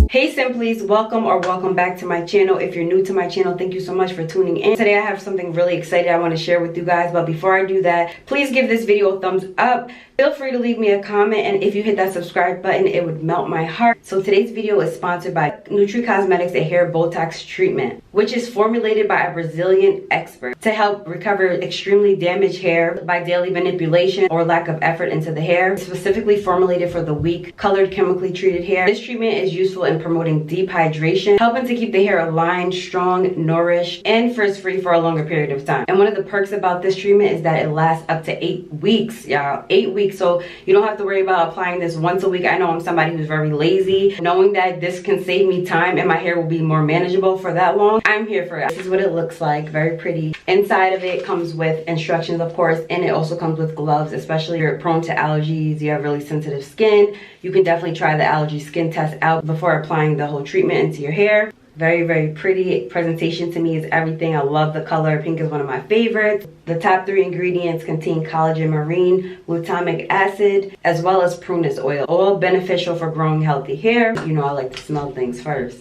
Hey Simplies, welcome back to my channel. If you're new to my channel, thank you so much for tuning in. Today I have something really exciting I want to share with you guys, but before I do that, please give this video a thumbs up. Feel free to leave me a comment, and if you hit that subscribe button, it would melt my heart. So today's video is sponsored by Nutri Cosmetics, a hair Botox treatment, which is formulated by a Brazilian expert to help recover extremely damaged hair by daily manipulation or lack of effort into the hair. It's specifically formulated for the weak, colored, chemically treated hair. This treatment is useful in promoting deep hydration, helping to keep the hair aligned, strong, nourished, and frizz-free for a longer period of time. And one of the perks about this treatment is that it lasts up to 8 weeks, y'all. 8 weeks. So you don't have to worry about applying this once a week. I know I'm somebody who's very lazy. Knowing that this can save me time and my hair will be more manageable for that long, I'm here for it. This is what it looks like. Very pretty. Inside of it comes with instructions, of course, and it also comes with gloves, especially if you're prone to allergies, you have really sensitive skin. You can definitely try the allergy skin test out before applying the whole treatment into your hair. Very pretty. Presentation to me is everything. I love the color. Pink is one of my favorites. The top 3 ingredients contain collagen marine, glutamic acid, as well as prunus oil. All beneficial for growing healthy hair. You know I like to smell things first.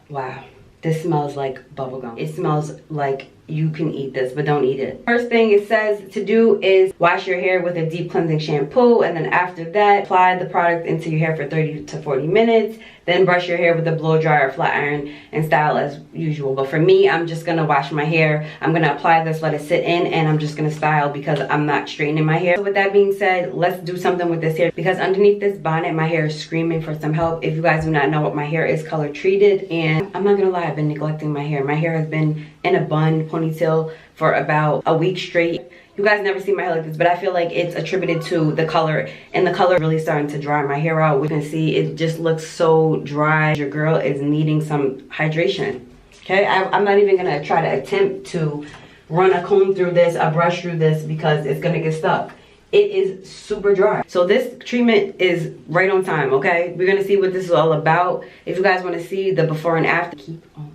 Wow. This smells like bubblegum. It smells like you can eat this, but don't eat it. First thing it says to do is wash your hair with a deep cleansing shampoo, and then after that, apply the product into your hair for 30 to 40 minutes. Then brush your hair with a blow dryer or flat iron and style as usual. But for me, I'm just gonna wash my hair. I'm gonna apply this, let it sit in, and I'm just gonna style because I'm not straightening my hair. So with that being said, let's do something with this hair, because underneath this bonnet, my hair is screaming for some help. If you guys do not know what my hair is, color treated, and I'm not gonna lie, I've been neglecting my hair. My hair has been in a bun, ponytail for about a week straight. You guys never see my hair like this, but I feel like it's attributed to the color, and the color really starting to dry my hair out. We can see it just looks so dry. Your girl is needing some hydration. Okay, I'm not even gonna try to attempt to run a comb through this, a brush through this, because it's gonna get stuck. It is super dry. So this treatment is right on time, okay? We're gonna see what this is all about. If you guys wanna see the before and after, keep on.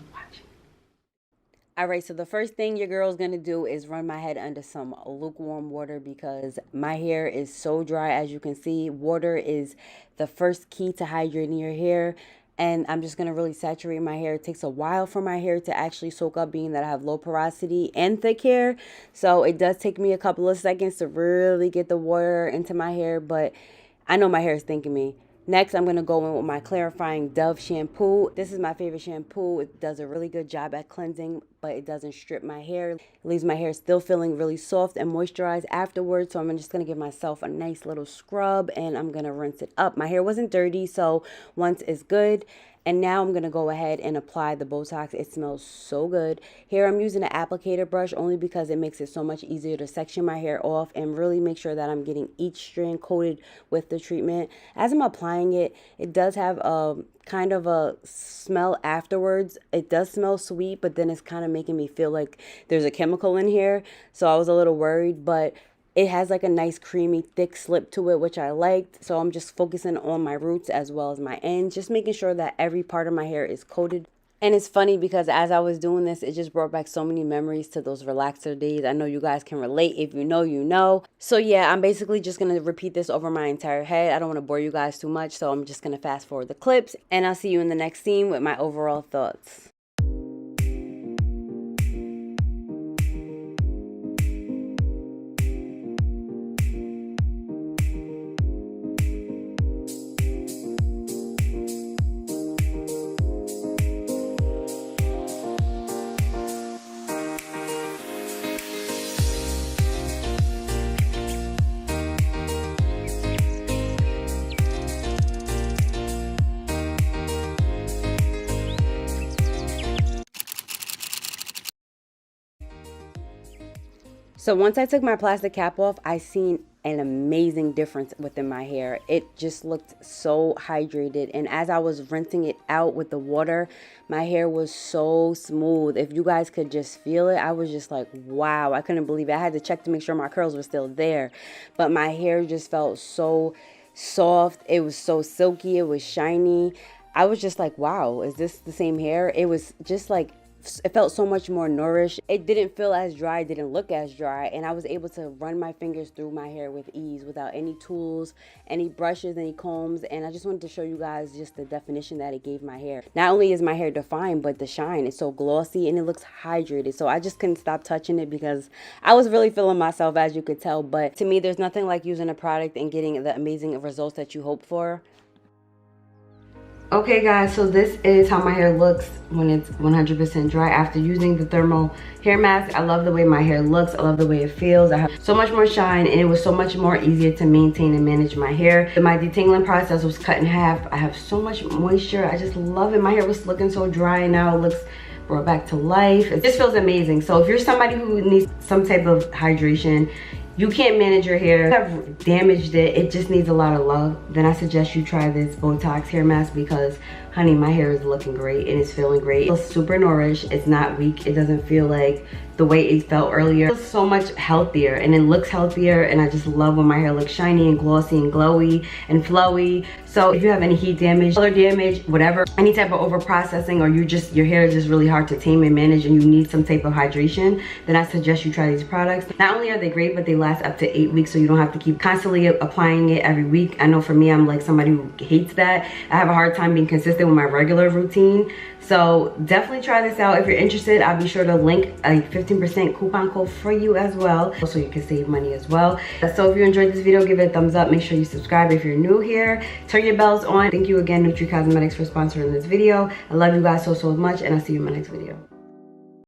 Alright, so the first thing your girl's gonna do is run my head under some lukewarm water, because my hair is so dry. As you can see, water is the first key to hydrating your hair, and I'm just gonna really saturate my hair. It takes a while for my hair to actually soak up, being that I have low porosity and thick hair, so it does take me a couple of seconds to really get the water into my hair, but I know my hair is thanking me. Next, I'm going to go in with my clarifying Dove shampoo. This is my favorite shampoo. It does a really good job at cleansing, but it doesn't strip my hair. It leaves my hair still feeling really soft and moisturized afterwards. So I'm just going to give myself a nice little scrub, and I'm going to rinse it up. My hair wasn't dirty, so once it's good. And now I'm going to go ahead and apply the Botox. It smells so good. Here I'm using an applicator brush only because it makes it so much easier to section my hair off and really make sure that I'm getting each strand coated with the treatment. As I'm applying it, it does have a kind of a smell afterwards. It does smell sweet, but then it's kind of making me feel like there's a chemical in here. So I was a little worried, but it has like a nice creamy thick slip to it, which I liked. So I'm just focusing on my roots as well as my ends, just making sure that every part of my hair is coated. And it's funny because as I was doing this, it just brought back so many memories to those relaxer days. I know you guys can relate. If you know, you know. So yeah, I'm basically just going to repeat this over my entire head. I don't want to bore you guys too much, so I'm just going to fast forward the clips, and I'll see you in the next scene with my overall thoughts. So once I took my plastic cap off, I seen an amazing difference within my hair. It just looked so hydrated, and as I was rinsing it out with the water, my hair was so smooth. If you guys could just feel it, I was just like, wow, I couldn't believe it. I had to check to make sure my curls were still there, but my hair just felt so soft. It was so silky. It was shiny. I was just like, wow, is this the same hair? It was just like it felt so much more nourished. It didn't feel as dry, it didn't look as dry, and I was able to run my fingers through my hair with ease without any tools, any brushes, any combs. And I just wanted to show you guys just the definition that it gave my hair. Not only is my hair defined, but the shine is so glossy and it looks hydrated. So I just couldn't stop touching it because I was really feeling myself, as you could tell. But to me, there's nothing like using a product and getting the amazing results that you hope for. Okay guys, so this is how my hair looks when it's 100% dry after using the thermal hair mask. I love the way my hair looks. I love the way it feels. I have so much more shine, and it was so much more easier to maintain and manage my hair. My detangling process was cut in half. I have so much moisture. I just love it. My hair was looking so dry, and now it looks brought back to life. It just feels amazing. So if you're somebody who needs some type of hydration, you can't manage your hair, you have damaged it, it just needs a lot of love, then I suggest you try this Botox hair mask because, honey, my hair is looking great and it's feeling great. It feels super nourished, it's not weak, it doesn't feel like the way it felt earlier. It feels so much healthier and it looks healthier, and I just love when my hair looks shiny and glossy and glowy and flowy. So if you have any heat damage, color damage, whatever, any type of over processing, or your hair is just really hard to tame and manage and you need some type of hydration, then I suggest you try these products. Not only are they great, but they last up to 8 weeks, so you don't have to keep constantly applying it every week. I know for me, I'm like somebody who hates that. I have a hard time being consistent with my regular routine. So definitely try this out. If you're interested, I'll be sure to link a 15% coupon code for you as well, so you can save money as well. So if you enjoyed this video, give it a thumbs up. Make sure you subscribe if you're new here. Turn your bells on. Thank you again, Nutri Cosmetics, for sponsoring this video. I love you guys so much, and I'll see you in my next video.